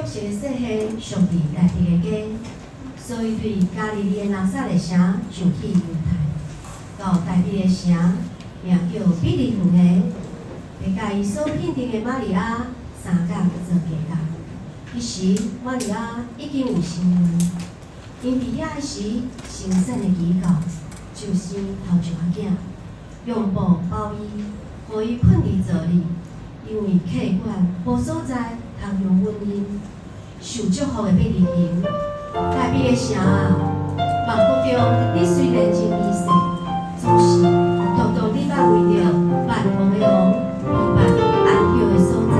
约瑟的说是上帝来伫个家，所以对加利利的拿撒勒城上去犹太，到大庇的城，名叫比利园的，被甲伊所聘定的玛利亚三角做嫁嫁。迄时玛利亚已经有身孕，因伫遐时生产的期到，就生头一个囝，用布包伊，互伊困伫座里，因为客馆无所在。 通用婚姻受祝福的比利园，大庇的城啊，万国中你虽然真美色，总是独独你捌为着万王的王，平凡安歇的所在。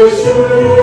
Show me.